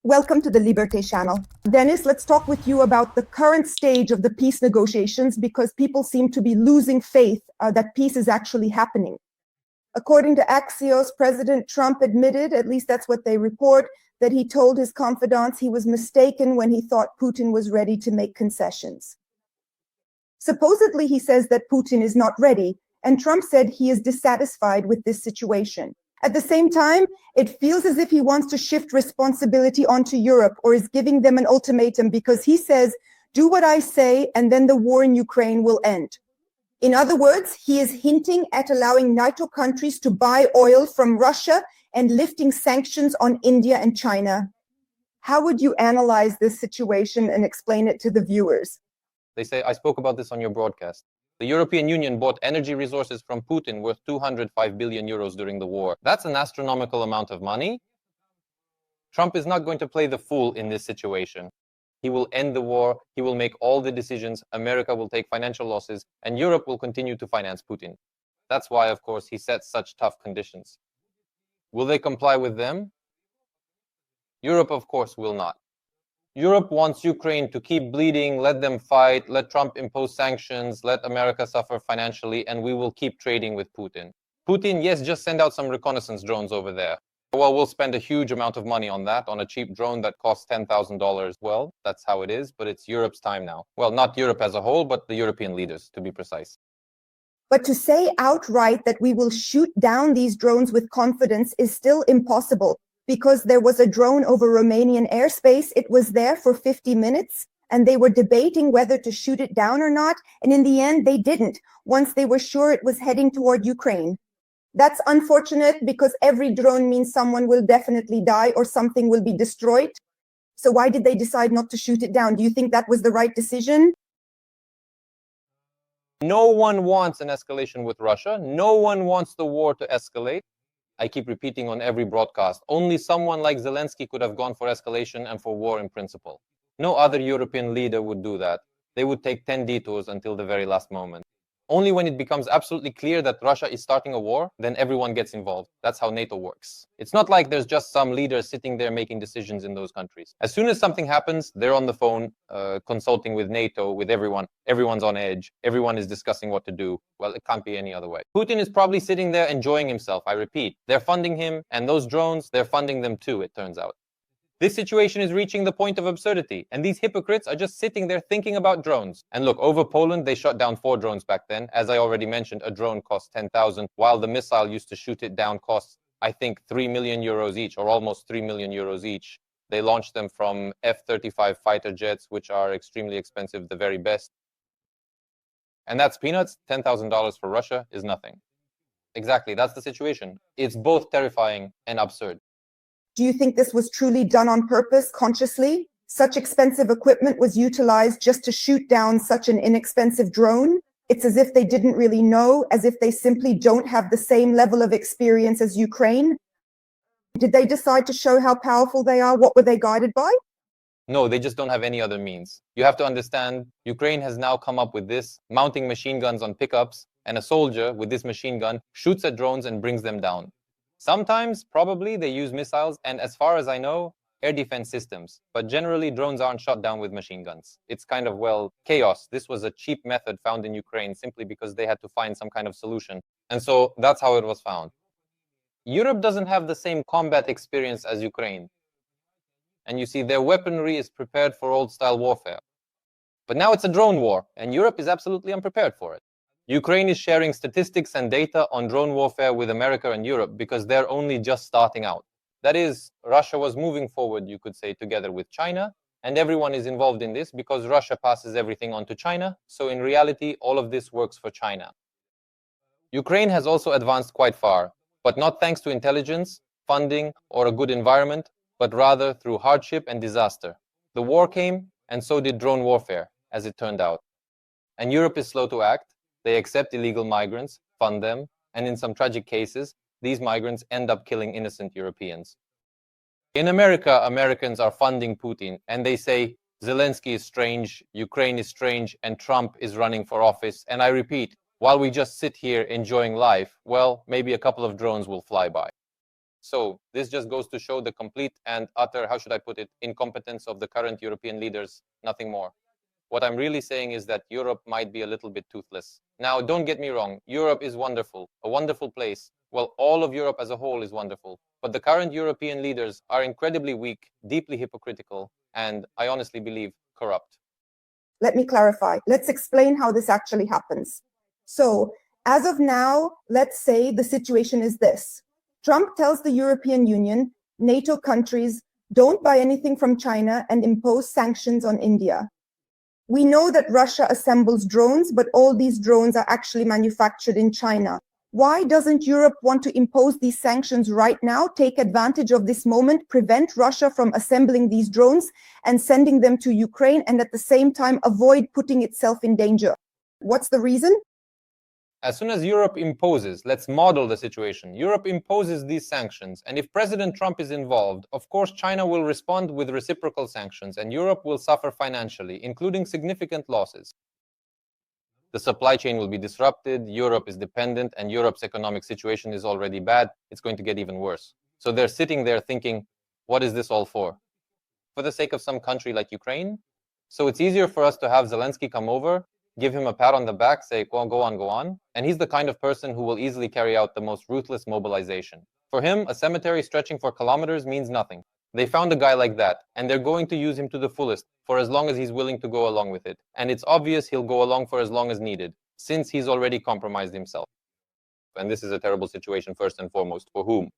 Welcome to the Liberté channel. Dennis, let's talk with you about the current stage of the peace negotiations because people seem to be losing faith that peace is actually happening. According to Axios, President Trump admitted, at least that's what they report, that he told his confidants he was mistaken when he thought Putin was ready to make concessions. Supposedly, he says that Putin is not ready, and Trump said he is dissatisfied with this situation. At the same time, it feels as if he wants to shift responsibility onto Europe or is giving them an ultimatum because he says, do what I say and then the war in Ukraine will end. In other words, he is hinting at allowing NATO countries to buy oil from Russia and lifting sanctions on India and China. How would you analyze this situation and explain it to the viewers? They say, I spoke about this on your broadcast. The European Union bought energy resources from Putin worth 205 billion euros during the war. That's an astronomical amount of money. Trump is not going to play the fool in this situation. He will end the war, he will make all the decisions, America will take financial losses, and Europe will continue to finance Putin. That's why, of course, he sets such tough conditions. Will they comply with them? Europe, of course, will not. Europe wants Ukraine to keep bleeding, let them fight, let Trump impose sanctions, let America suffer financially, and we will keep trading with Putin. Putin, yes, just send out some reconnaissance drones over there. Well, we'll spend a huge amount of money on that, on a cheap drone that costs $10,000. Well, that's how it is, but it's Europe's time now. Well, not Europe as a whole, but the European leaders, to be precise. But to say outright that we will shoot down these drones with confidence is still impossible. Because there was a drone over Romanian airspace, it was there for 50 minutes, and they were debating whether to shoot it down or not, and in the end, they didn't, once they were sure it was heading toward Ukraine. That's unfortunate because every drone means someone will definitely die or something will be destroyed. So why did they decide not to shoot it down? Do you think that was the right decision? No one wants an escalation with Russia. No one wants the war to escalate. I keep repeating on every broadcast, only someone like Zelensky could have gone for escalation and for war in principle. No other European leader would do that. They would take 10 detours until the very last moment. Only when it becomes absolutely clear that Russia is starting a war, then everyone gets involved. That's how NATO works. It's not like there's just some leader sitting there making decisions in those countries. As soon as something happens, they're on the phone, consulting with NATO, with everyone. Everyone's on edge. Everyone is discussing what to do. Well, it can't be any other way. Putin is probably sitting there enjoying himself, I repeat. They're funding him, and those drones, they're funding them too, it turns out. This situation is reaching the point of absurdity, and these hypocrites are just sitting there thinking about drones. And look, over Poland, they shot down 4 drones back then. As I already mentioned, a drone cost 10,000, while the missile used to shoot it down costs, I think, 3 million euros each, or almost 3 million euros each. They launched them from F-35 fighter jets, which are extremely expensive, the very best. And that's peanuts. $10,000 for Russia is nothing. Exactly, that's the situation. It's both terrifying and absurd. Do you think this was truly done on purpose, consciously? Such expensive equipment was utilized just to shoot down such an inexpensive drone? It's as if they didn't really know, as if they simply don't have the same level of experience as Ukraine. Did they decide to show how powerful they are? What were they guided by? No, they just don't have any other means. You have to understand, Ukraine has now come up with this, mounting machine guns on pickups, and a soldier with this machine gun shoots at drones and brings them down. Sometimes, probably, they use missiles, and as far as I know, air defense systems. But generally, drones aren't shot down with machine guns. It's kind of, well, chaos. This was a cheap method found in Ukraine simply because they had to find some kind of solution. And so that's how it was found. Europe doesn't have the same combat experience as Ukraine. And you see, their weaponry is prepared for old-style warfare. But now it's a drone war, and Europe is absolutely unprepared for it. Ukraine is sharing statistics and data on drone warfare with America and Europe because they're only just starting out. That is, Russia was moving forward, you could say, together with China, and everyone is involved in this because Russia passes everything on to China, so in reality, all of this works for China. Ukraine has also advanced quite far, but not thanks to intelligence, funding, or a good environment, but rather through hardship and disaster. The war came, and so did drone warfare, as it turned out. And Europe is slow to act. They accept illegal migrants, fund them, and in some tragic cases, these migrants end up killing innocent Europeans. In America, Americans are funding Putin, and they say, Zelensky is strange, Ukraine is strange, and Trump is running for office. And I repeat, while we just sit here enjoying life, well, maybe a couple of drones will fly by. So this just goes to show the complete and utter, how should I put it, incompetence of the current European leaders, nothing more. What I'm really saying is that Europe might be a little bit toothless. Now, don't get me wrong, Europe is wonderful, a wonderful place. Well, all of Europe as a whole is wonderful. But the current European leaders are incredibly weak, deeply hypocritical, and I honestly believe corrupt. Let me clarify. Let's explain how this actually happens. So, as of now, let's say the situation is this. Trump tells the European Union, NATO countries, don't buy anything from China and impose sanctions on India. We know that Russia assembles drones, but all these drones are actually manufactured in China. Why doesn't Europe want to impose these sanctions right now, take advantage of this moment, prevent Russia from assembling these drones and sending them to Ukraine, and at the same time avoid putting itself in danger? What's the reason? As soon as Europe imposes, let's model the situation, Europe imposes these sanctions, and if President Trump is involved, of course China will respond with reciprocal sanctions, and Europe will suffer financially, including significant losses. The supply chain will be disrupted, Europe is dependent, and Europe's economic situation is already bad. It's going to get even worse. So they're sitting there thinking, what is this all for? For the sake of some country like Ukraine? So it's easier for us to have Zelensky come over, give him a pat on the back, say, well, go on. And he's the kind of person who will easily carry out the most ruthless mobilization. For him, a cemetery stretching for kilometers means nothing. They found a guy like that, and they're going to use him to the fullest for as long as he's willing to go along with it. And it's obvious he'll go along for as long as needed, since he's already compromised himself. And this is a terrible situation first and foremost. For whom?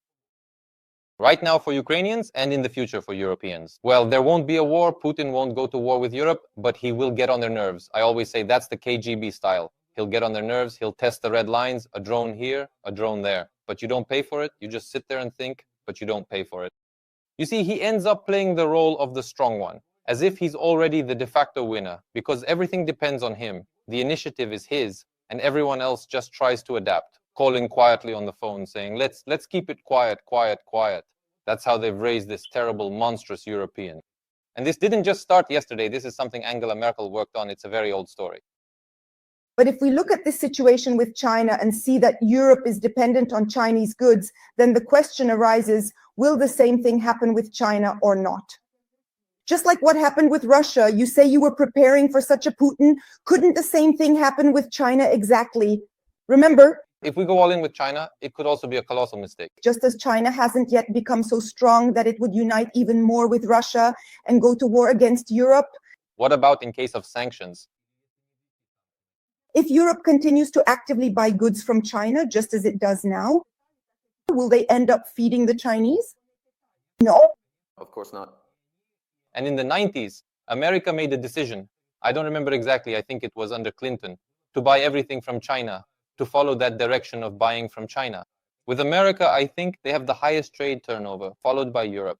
Right now for Ukrainians, and in the future for Europeans. Well, there won't be a war, Putin won't go to war with Europe, but he will get on their nerves. I always say that's the KGB style. He'll get on their nerves, he'll test the red lines, a drone here, a drone there. But you don't pay for it, you just sit there and think, but you don't pay for it. You see, he ends up playing the role of the strong one, as if he's already the de facto winner, because everything depends on him. The initiative is his, and everyone else just tries to adapt, calling quietly on the phone, saying, let's keep it quiet. That's how they've raised this terrible, monstrous European. And this didn't just start yesterday. This is something Angela Merkel worked on. It's a very old story. But if we look at this situation with China and see that Europe is dependent on Chinese goods, then the question arises, will the same thing happen with China or not? Just like what happened with Russia, you say you were preparing for such a Putin. Couldn't the same thing happen with China exactly? Remember, if we go all in with China, it could also be a colossal mistake. Just as China hasn't yet become so strong that it would unite even more with Russia and go to war against Europe. What about in case of sanctions? If Europe continues to actively buy goods from China, just as it does now, will they end up feeding the Chinese? No. Of course not. And in the 90s, America made a decision. I don't remember exactly, I think it was under Clinton, to buy everything from China, to follow that direction of buying from China. With America, I think they have the highest trade turnover, followed by Europe.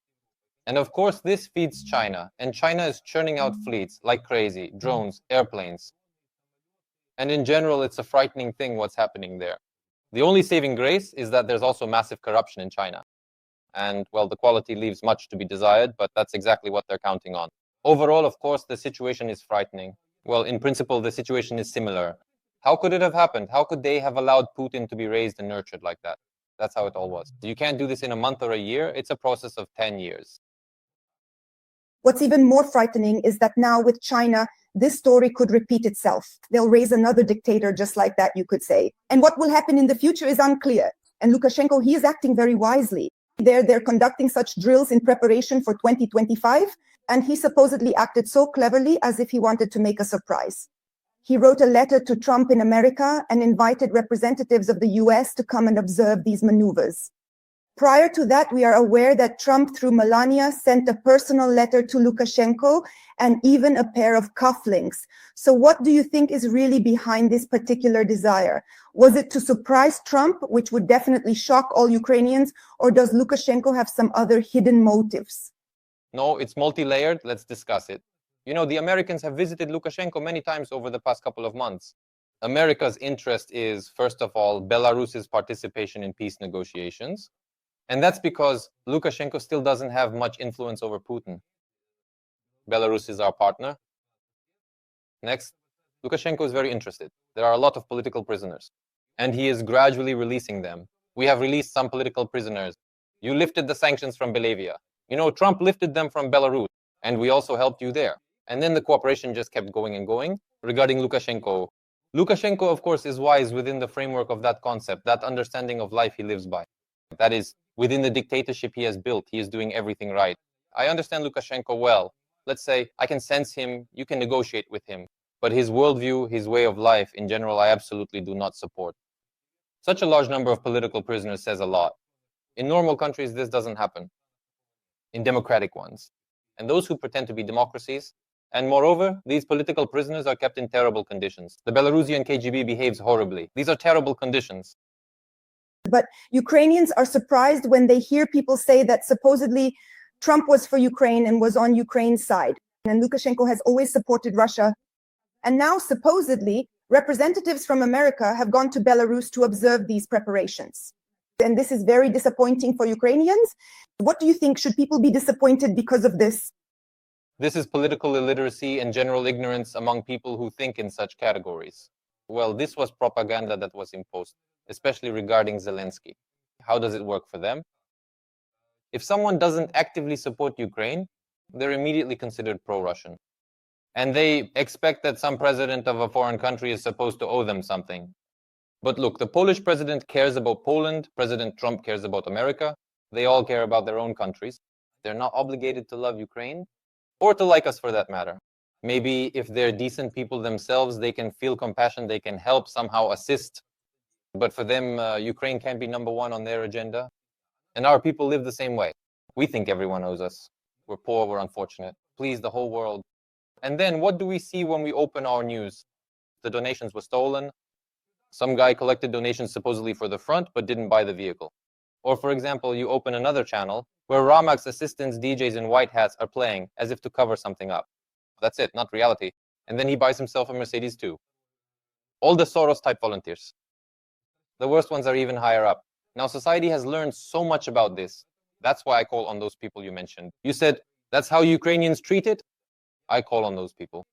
And of course, this feeds China, and China is churning out fleets like crazy, drones, airplanes. And in general, it's a frightening thing what's happening there. The only saving grace is that there's also massive corruption in China. And, well, the quality leaves much to be desired, but that's exactly what they're counting on. Overall, of course, the situation is frightening. Well, in principle, the situation is similar. How could it have happened? How could they have allowed Putin to be raised and nurtured like that? That's how it all was. You can't do this in a month or a year. It's a process of 10 years. What's even more frightening is that now with China, this story could repeat itself. They'll raise another dictator just like that, you could say. And what will happen in the future is unclear. And Lukashenko, he is acting very wisely. They're conducting such drills in preparation for 2025, and he supposedly acted so cleverly as if he wanted to make a surprise. He wrote a letter to Trump in America and invited representatives of the US to come and observe these maneuvers. Prior to that, we are aware that Trump, through Melania, sent a personal letter to Lukashenko and even a pair of cufflinks. So what do you think is really behind this particular desire? Was it to surprise Trump, which would definitely shock all Ukrainians, or does Lukashenko have some other hidden motives? No, it's multi-layered. Let's discuss it. You know, the Americans have visited Lukashenko many times over the past couple of months. America's interest is, first of all, Belarus's participation in peace negotiations. And that's because Lukashenko still doesn't have much influence over Putin. Belarus is our partner. Next, Lukashenko is very interested. There are a lot of political prisoners, and he is gradually releasing them. We have released some political prisoners. You lifted the sanctions from Belarus. You know, Trump lifted them from Belarus, and we also helped you there. And then the cooperation just kept going and going. Regarding Lukashenko, Lukashenko, of course, is wise within the framework of that concept, that understanding of life he lives by. That is, within the dictatorship he has built, he is doing everything right. I understand Lukashenko well. Let's say I can sense him, you can negotiate with him. But his worldview, his way of life, in general, I absolutely do not support. Such a large number of political prisoners says a lot. In normal countries, this doesn't happen. In democratic ones. And those who pretend to be democracies, and moreover, these political prisoners are kept in terrible conditions. The Belarusian KGB behaves horribly. These are terrible conditions. But Ukrainians are surprised when they hear people say that supposedly Trump was for Ukraine and was on Ukraine's side. And Lukashenko has always supported Russia. And now, supposedly, representatives from America have gone to Belarus to observe these preparations. And this is very disappointing for Ukrainians. What do you think? Should people be disappointed because of this? This is political illiteracy and general ignorance among people who think in such categories. Well, this was propaganda that was imposed, especially regarding Zelensky. How does it work for them? If someone doesn't actively support Ukraine, they're immediately considered pro-Russian. And they expect that some president of a foreign country is supposed to owe them something. But look, the Polish president cares about Poland, President Trump cares about America, they all care about their own countries. They're not obligated to love Ukraine, or to like us for that matter. Maybe if they're decent people themselves, they can feel compassion, they can help, somehow assist. But for them, Ukraine can't be number one on their agenda. And our people live the same way. We think everyone owes us. We're poor, we're unfortunate. Please, the whole world. And then what do we see when we open our news? The donations were stolen. Some guy collected donations supposedly for the front, but didn't buy the vehicle. Or for example, you open another channel where Ramak's assistants, DJs in white hats are playing as if to cover something up. That's it, not reality. And then he buys himself a Mercedes too. All the Soros-type volunteers. The worst ones are even higher up. Now society has learned so much about this. That's why I call on those people you mentioned. You said, that's how Ukrainians treat it? I call on those people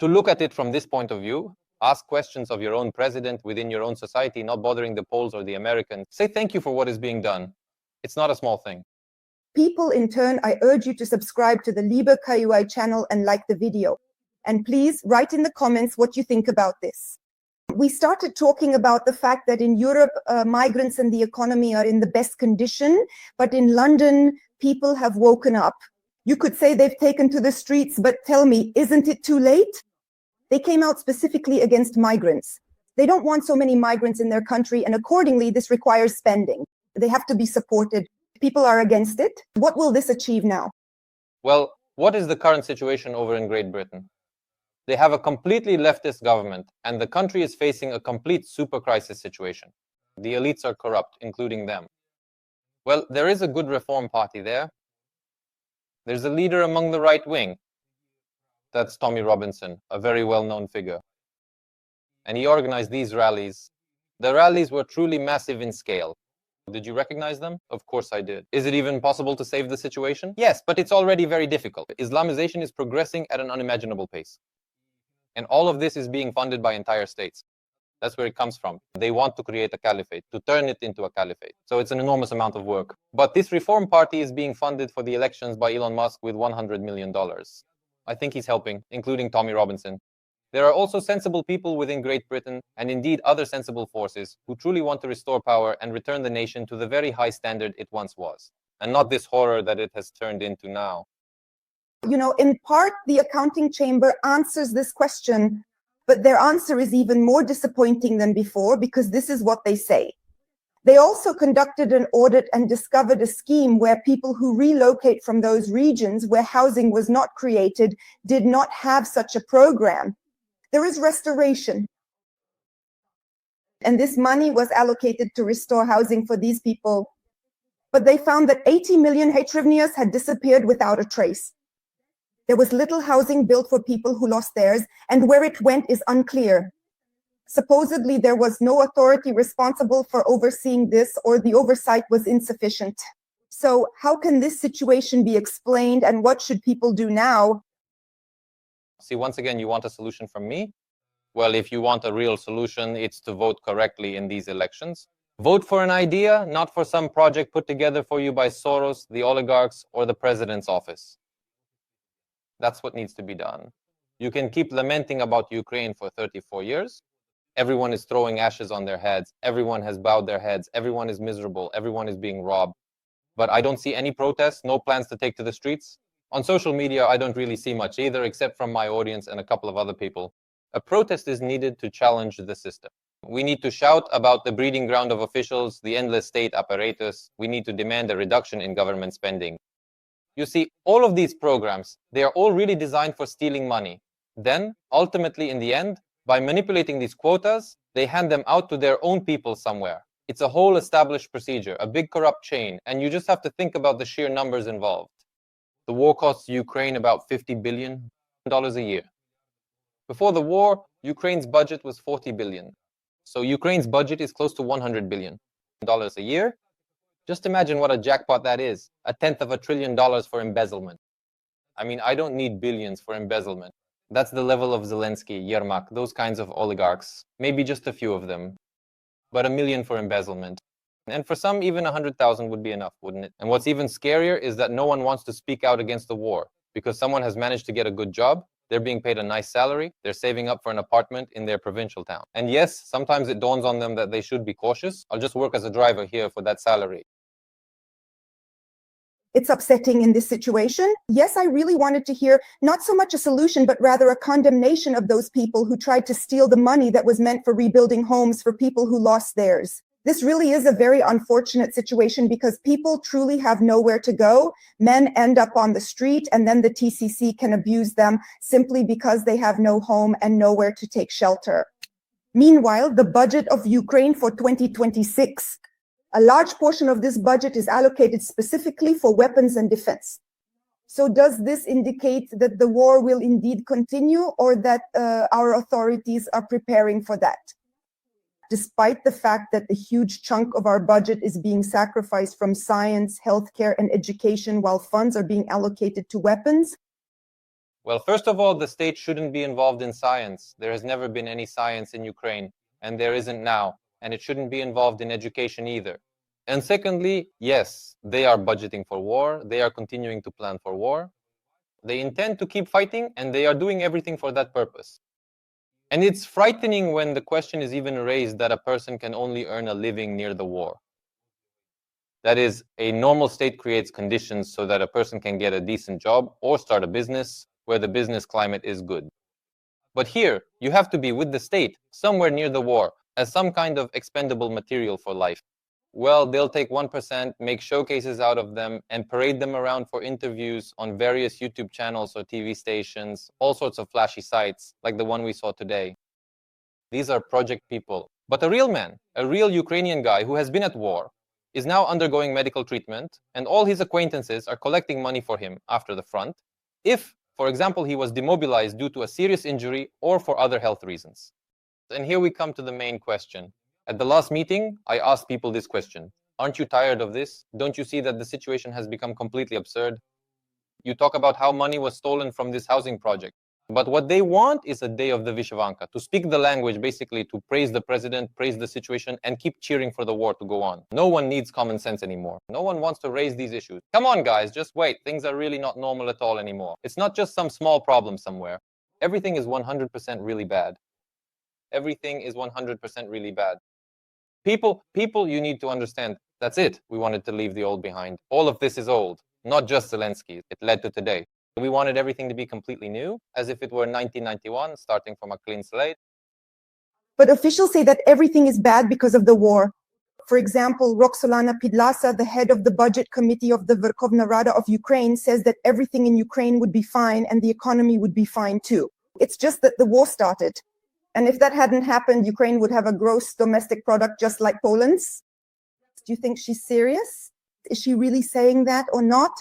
to look at it from this point of view. Ask questions of your own president within your own society, not bothering the Poles or the Americans. Say thank you for what is being done. It's not a small thing. People, in turn, I urge you to subscribe to the Liebe KUI channel and like the video. And please write in the comments what you think about this. We started talking about the fact that in Europe, migrants and the economy are in the best condition, but in London, people have woken up. You could say they've taken to the streets, but tell me, isn't it too late? They came out specifically against migrants. They don't want so many migrants in their country, and accordingly, this requires spending. They have to be supported. People are against it. What will this achieve now? Well, what is the current situation over in Great Britain? They have a completely leftist government, and the country is facing a complete super crisis situation. The elites are corrupt, including them. Well, there is a good reform party there. There's a leader among the right wing. That's Tommy Robinson, a very well-known figure. And he organized these rallies. The rallies were truly massive in scale. Did you recognize them? Of course I did. Is it even possible to save the situation? Yes, but it's already very difficult. Islamization is progressing at an unimaginable pace. And all of this is being funded by entire states. That's where it comes from. They want to create a caliphate, to turn it into a caliphate. So it's an enormous amount of work. But this reform party is being funded for the elections by Elon Musk with $100 million. I think he's helping, including Tommy Robinson. There are also sensible people within Great Britain, and indeed other sensible forces, who truly want to restore power and return the nation to the very high standard it once was, and not this horror that it has turned into now. You know, in part, the accounting chamber answers this question, but their answer is even more disappointing than before, because this is what they say. They also conducted an audit and discovered a scheme where people who relocate from those regions where housing was not created did not have such a program. There is restoration. And this money was allocated to restore housing for these people. But they found that 80 million hryvnias had disappeared without a trace. There was little housing built for people who lost theirs, and where it went is unclear. Supposedly, there was no authority responsible for overseeing this, or the oversight was insufficient. So how can this situation be explained, and what should people do now? See, once again, you want a solution from me? Well, if you want a real solution, it's to vote correctly in these elections. Vote for an idea, not for some project put together for you by Soros, the oligarchs, or the president's office. That's what needs to be done. You can keep lamenting about Ukraine for 34 years. Everyone is throwing ashes on their heads. Everyone has bowed their heads. Everyone is miserable. Everyone is being robbed. But I don't see any protests, no plans to take to the streets. On social media, I don't really see much either, except from my audience and a couple of other people. A protest is needed to challenge the system. We need to shout about the breeding ground of officials, the endless state apparatus. We need to demand a reduction in government spending. You see, all of these programs, they are all really designed for stealing money. Then, ultimately, in the end, by manipulating these quotas, they hand them out to their own people somewhere. It's a whole established procedure, a big corrupt chain, and you just have to think about the sheer numbers involved. The war costs Ukraine about $50 billion a year. Before the war, Ukraine's budget was $40 billion. So Ukraine's budget is close to $100 billion a year. Just imagine what a jackpot that is, $0.1 trillion for embezzlement. I mean, I don't need billions for embezzlement. That's the level of Zelensky, Yermak, those kinds of oligarchs. Maybe just a few of them. But $1 million for embezzlement. And for some, even 100,000 would be enough, wouldn't it? And what's even scarier is that no one wants to speak out against the war because someone has managed to get a good job. They're being paid a nice salary. They're saving up for an apartment in their provincial town. And yes, sometimes it dawns on them that they should be cautious. I'll just work as a driver here for that salary. It's upsetting in this situation. Yes, I really wanted to hear not so much a solution, but rather a condemnation of those people who tried to steal the money that was meant for rebuilding homes for people who lost theirs. This really is a very unfortunate situation because people truly have nowhere to go. Men end up on the street, and then the TCC can abuse them simply because they have no home and nowhere to take shelter. Meanwhile, the budget of Ukraine for 2026, a large portion of this budget is allocated specifically for weapons and defense. So does this indicate that the war will indeed continue, or that our authorities are preparing for that? Despite the fact that a huge chunk of our budget is being sacrificed from science, healthcare, and education while funds are being allocated to weapons? Well, first of all, the state shouldn't be involved in science. There has never been any science in Ukraine, and there isn't now. And it shouldn't be involved in education either. And secondly, yes, they are budgeting for war. They are continuing to plan for war. They intend to keep fighting, and they are doing everything for that purpose. And it's frightening when the question is even raised that a person can only earn a living near the war. That is, a normal state creates conditions so that a person can get a decent job or start a business where the business climate is good. But here, you have to be with the state, somewhere near the war, as some kind of expendable material for life. Well, they'll take 1%, make showcases out of them, and parade them around for interviews on various YouTube channels or TV stations, all sorts of flashy sites, like the one we saw today. These are project people. But a real man, a real Ukrainian guy who has been at war, is now undergoing medical treatment, and all his acquaintances are collecting money for him after the front, if, for example, he was demobilized due to a serious injury or for other health reasons. And here we come to the main question. At the last meeting, I asked people this question. Aren't you tired of this? Don't you see that the situation has become completely absurd? You talk about how money was stolen from this housing project. But what they want is a day of the Vyshyvanka, to speak the language, basically to praise the president, praise the situation, and keep cheering for the war to go on. No one needs common sense anymore. No one wants to raise these issues. Come on, guys, just wait. Things are really not normal at all anymore. It's not just some small problem somewhere. Everything is 100% really bad. Everything is 100% really bad. People, you need to understand, that's it. We wanted to leave the old behind. All of this is old, not just Zelensky. It led to today. We wanted everything to be completely new, as if it were 1991, starting from a clean slate. But officials say that everything is bad because of the war. For example, Roxolana Pidlasa, the head of the budget committee of the Verkhovna Rada of Ukraine, says that everything in Ukraine would be fine and the economy would be fine too. It's just that the war started. And if that hadn't happened, Ukraine would have a gross domestic product just like Poland's. Do you think she's serious? Is she really saying that or not?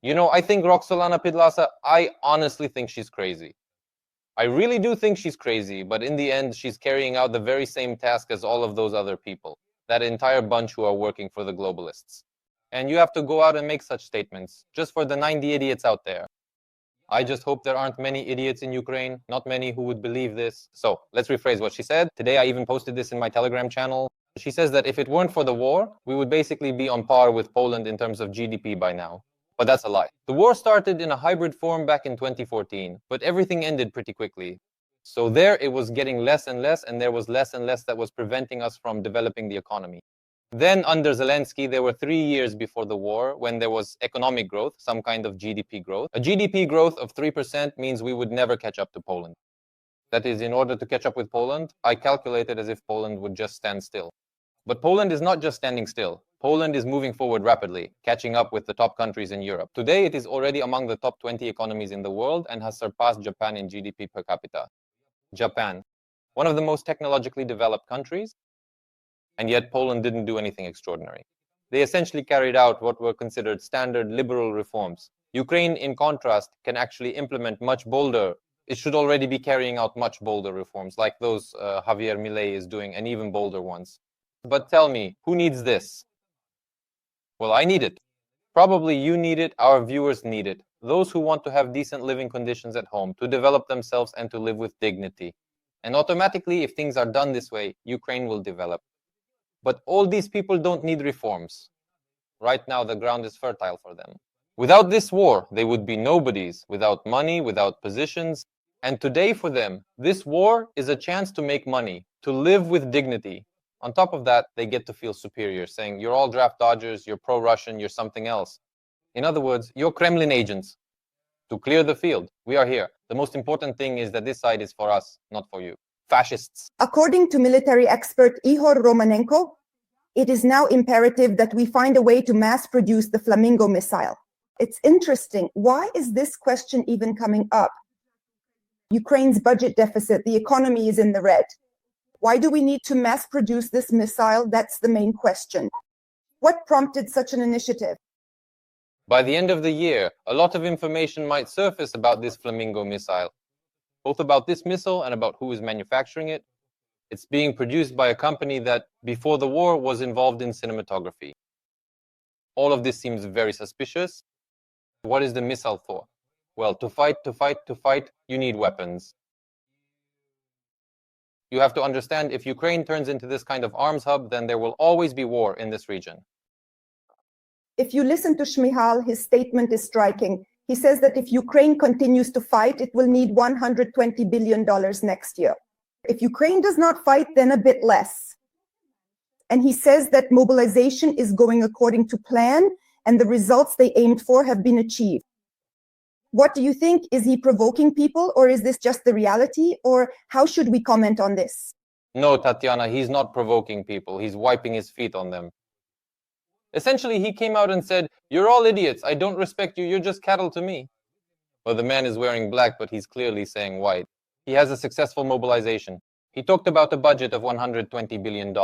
You know, I think Roxolana Pidlasa, I honestly think she's crazy. I really do think she's crazy, but in the end, she's carrying out the very same task as all of those other people, that entire bunch who are working for the globalists. And you have to go out and make such statements, just for the 90 idiots out there. I just hope there aren't many idiots in Ukraine, not many who would believe this. So let's rephrase what she said. Today I even posted this in my Telegram channel. She says that if it weren't for the war, we would basically be on par with Poland in terms of GDP by now. But that's a lie. The war started in a hybrid form back in 2014, but everything ended pretty quickly. So there it was getting less and less, and there was less and less that was preventing us from developing the economy. Then under Zelensky, there were 3 years before the war when there was economic growth, some kind of GDP growth. A GDP growth of 3% means we would never catch up to Poland. That is, in order to catch up with Poland, I calculated as if Poland would just stand still. But Poland is not just standing still. Poland is moving forward rapidly, catching up with the top countries in Europe. Today, it is already among the top 20 economies in the world and has surpassed Japan in GDP per capita. Japan, one of the most technologically developed countries, and yet Poland didn't do anything extraordinary. They essentially carried out what were considered standard liberal reforms. Ukraine, in contrast, can actually implement much bolder. It should already be carrying out much bolder reforms, like those Javier Milei is doing, and even bolder ones. But tell me, who needs this? Well, I need it. Probably you need it, our viewers need it. Those who want to have decent living conditions at home, to develop themselves and to live with dignity. And automatically, if things are done this way, Ukraine will develop. But all these people don't need reforms. Right now, the ground is fertile for them. Without this war, they would be nobodies, without money, without positions. And today for them, this war is a chance to make money, to live with dignity. On top of that, they get to feel superior, saying, you're all draft dodgers, you're pro-Russian, you're something else. In other words, you're Kremlin agents. To clear the field, we are here. The most important thing is that this side is for us, not for you. Fascists. According to military expert Ihor Romanenko, it is now imperative that we find a way to mass produce the Flamingo missile. It's interesting. Why is this question even coming up? Ukraine's budget deficit, the economy is in the red. Why do we need to mass produce this missile? That's the main question. What prompted such an initiative? By the end of the year, a lot of information might surface about this Flamingo missile, both about this missile and about who is manufacturing it. It's being produced by a company that, before the war, was involved in cinematography. All of this seems very suspicious. What is the missile for? Well, to fight, you need weapons. You have to understand, if Ukraine turns into this kind of arms hub, then there will always be war in this region. If you listen to Shmihal, his statement is striking. He says that if Ukraine continues to fight, it will need $120 billion next year. If Ukraine does not fight, then a bit less. And he says that mobilization is going according to plan, and the results they aimed for have been achieved. What do you think? Is he provoking people, or is this just the reality, or how should we comment on this? No, Tatiana, he's not provoking people. He's wiping his feet on them. Essentially, he came out and said, you're all idiots. I don't respect you. You're just cattle to me. Well, the man is wearing black, but he's clearly saying white. He has a successful mobilization. He talked about a budget of $120 billion.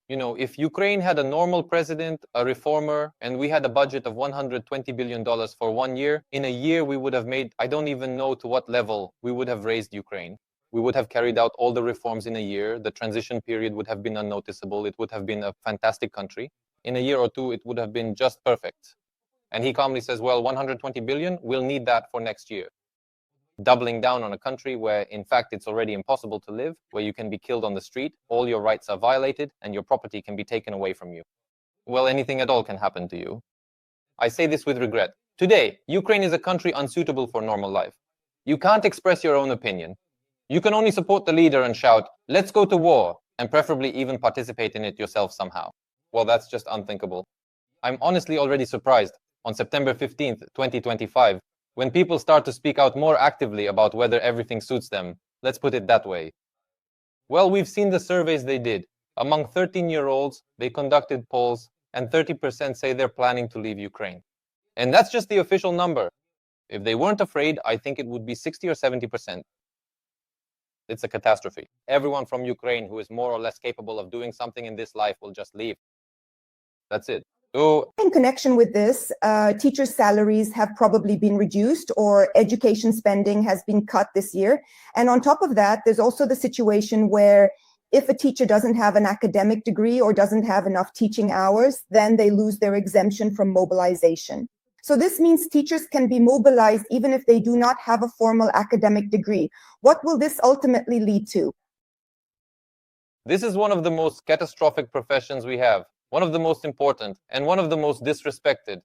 You know, if Ukraine had a normal president, a reformer, and we had a budget of $120 billion for 1 year, in a year we would have made, I don't even know to what level we would have raised Ukraine. We would have carried out all the reforms in a year. The transition period would have been unnoticeable. It would have been a fantastic country. In a year or two, it would have been just perfect. And he calmly says, well, 120 billion, we'll need that for next year. Doubling down on a country where, in fact, it's already impossible to live, where you can be killed on the street, all your rights are violated, and your property can be taken away from you. Well, anything at all can happen to you. I say this with regret. Today, Ukraine is a country unsuitable for normal life. You can't express your own opinion. You can only support the leader and shout, let's go to war, and preferably even participate in it yourself somehow. Well, that's just unthinkable. I'm honestly already surprised, on September 15th, 2025, when people start to speak out more actively about whether everything suits them. Let's put it that way. Well, we've seen the surveys they did. Among 13-year-olds, they conducted polls, and 30% say they're planning to leave Ukraine. And that's just the official number. If they weren't afraid, I think it would be 60 or 70%. It's a catastrophe. Everyone from Ukraine who is more or less capable of doing something in this life will just leave. That's it. So, in connection with this, teachers' salaries have probably been reduced, or education spending has been cut this year. And on top of that, there's also the situation where if a teacher doesn't have an academic degree or doesn't have enough teaching hours, then they lose their exemption from mobilization. So this means teachers can be mobilized even if they do not have a formal academic degree. What will this ultimately lead to? This is one of the most catastrophic professions we have, one of the most important, and one of the most disrespected.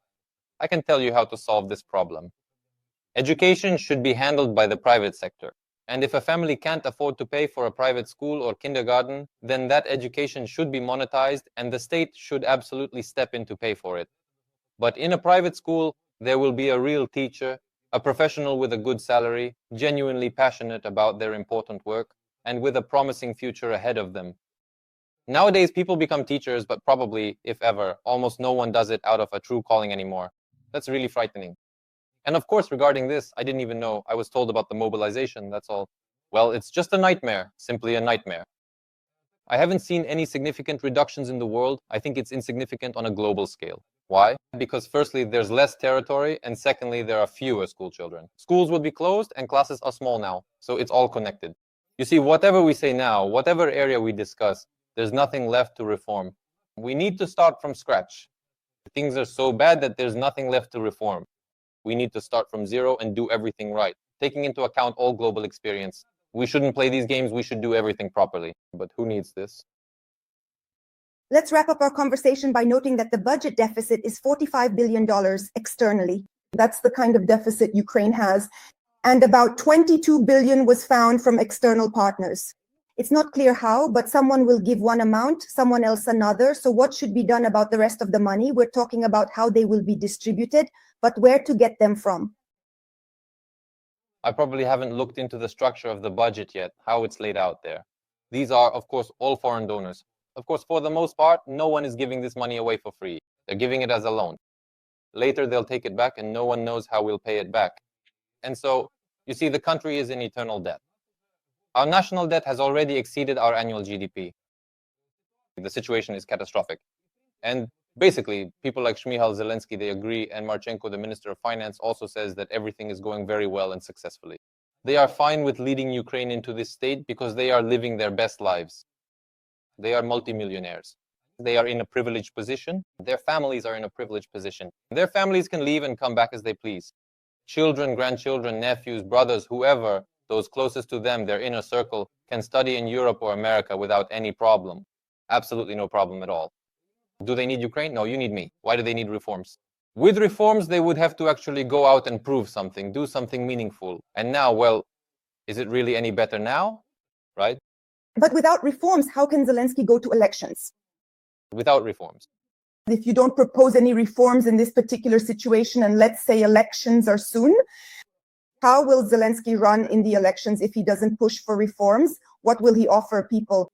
I can tell you how to solve this problem. Education should be handled by the private sector. And if a family can't afford to pay for a private school or kindergarten, then that education should be monetized and the state should absolutely step in to pay for it. But in a private school, there will be a real teacher, a professional with a good salary, genuinely passionate about their important work, and with a promising future ahead of them. Nowadays, people become teachers, but probably, if ever, almost no one does it out of a true calling anymore. That's really frightening. And of course, regarding this, I didn't even know. I was told about the mobilization, that's all. Well, it's just a nightmare, simply a nightmare. I haven't seen any significant reductions in the world. I think it's insignificant on a global scale. Why? Because firstly, there's less territory, and secondly, there are fewer school children. Schools will be closed, and classes are small now, so it's all connected. You see, whatever we say now, whatever area we discuss, there's nothing left to reform. We need to start from scratch. Things are so bad that there's nothing left to reform. We need to start from zero and do everything right, taking into account all global experience. We shouldn't play these games, we should do everything properly. But who needs this? Let's wrap up our conversation by noting that the budget deficit is $45 billion externally. That's the kind of deficit Ukraine has. And about 22 billion was found from external partners. It's not clear how, but someone will give one amount, someone else another. So what should be done about the rest of the money? We're talking about how they will be distributed, but where to get them from? I probably haven't looked into the structure of the budget yet, how it's laid out there. These are, of course, all foreign donors. Of course, for the most part, no one is giving this money away for free. They're giving it as a loan. Later, they'll take it back and no one knows how we'll pay it back. And so, you see, the country is in eternal debt. Our national debt has already exceeded our annual GDP. The situation is catastrophic. And basically, people like Shmihal Zelensky, they agree, and Marchenko, the Minister of Finance, also says that everything is going very well and successfully. They are fine with leading Ukraine into this state because they are living their best lives. They are multimillionaires. They are in a privileged position. Their families are in a privileged position. Their families can leave and come back as they please. Children, grandchildren, nephews, brothers, whoever, those closest to them, their inner circle, can study in Europe or America without any problem. Absolutely no problem at all. Do they need Ukraine? No, you need me. Why do they need reforms? With reforms, they would have to actually go out and prove something, do something meaningful. And now, well, is it really any better now? Right? But without reforms, how can Zelensky go to elections? Without reforms. If you don't propose any reforms in this particular situation, and let's say elections are soon, how will Zelensky run in the elections if he doesn't push for reforms? What will he offer people?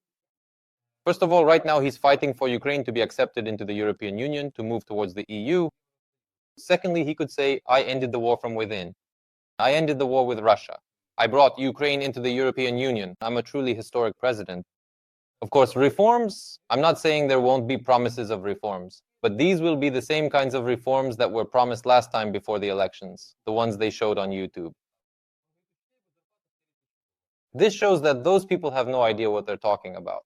First of all, right now he's fighting for Ukraine to be accepted into the European Union, to move towards the EU. Secondly, he could say, I ended the war from within. I ended the war with Russia. I brought Ukraine into the European Union. I'm a truly historic president. Of course, reforms, I'm not saying there won't be promises of reforms, but these will be the same kinds of reforms that were promised last time before the elections, the ones they showed on YouTube. This shows that those people have no idea what they're talking about.